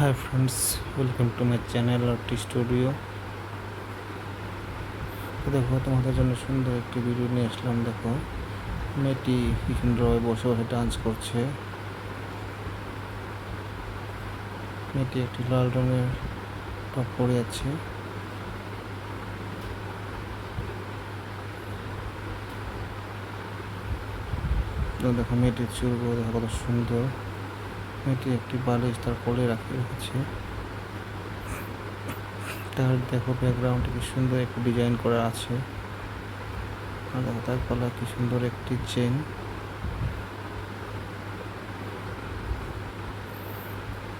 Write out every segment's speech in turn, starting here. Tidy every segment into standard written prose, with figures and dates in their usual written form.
Hi friends, welcome to my channel RT studio. দেখো, তোমাদের জন্য সুন্দর একটি ভিডিও নিয়ে আসলাম। দেখো, মেয়েটি কি সুন্দরভাবে বসে বসে ডান্স করছে। মেয়েটি একটি লাল রঙের টপ পরে আছে। দেখো, মেয়েটির চুলগুলো দেখো কত সুন্দর। মেয়েটি একটি বালিশ তার কোলে রেখেছে। তার দেখো ব্যাকগ্রাউন্ডে কি সুন্দর একটি ডিজাইন করা আছে। আর দেখো তার গলায় কি সুন্দর একটি চেন।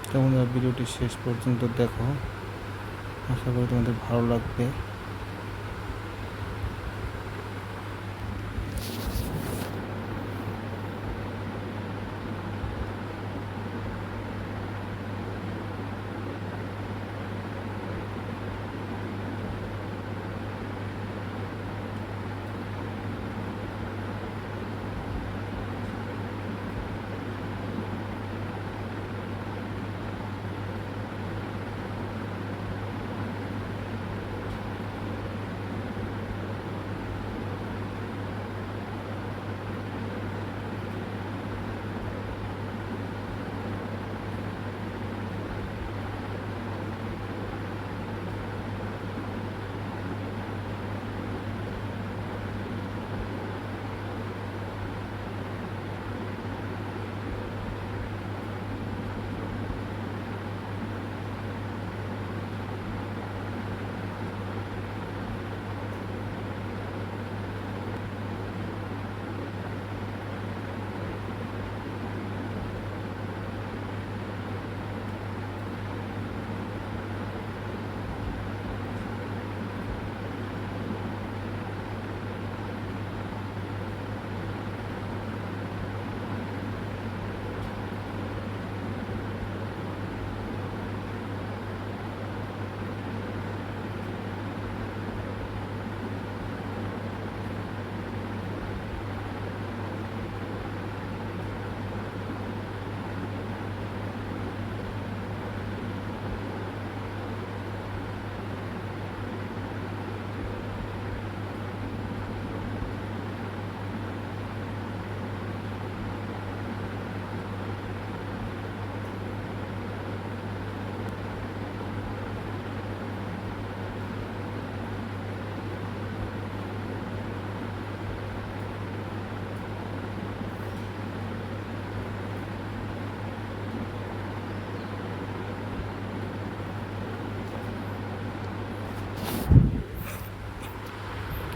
তেমন ভিডিওটি শেষ পর্যন্ত দেখো, আশা করি তোমাদের ভালো লাগবে।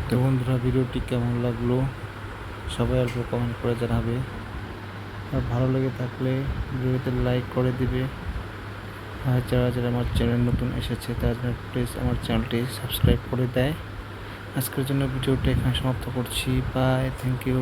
তো বন্ধুরা, ভিডিওটি কেমন লাগলো সবাই অল্প কমেন্ট করে জানাবে। আর ভালো লেগে থাকলে ভিডিওতে লাইক করে দিবে। আর যারা যারা আমার চ্যানেল নতুন এসেছে তারা প্লিজ আমার চ্যানেলটি সাবস্ক্রাইব করে দেয়। আজকের জন্য ভিডিওটা এখানে সমাপ্ত করছি। Bye, thank you.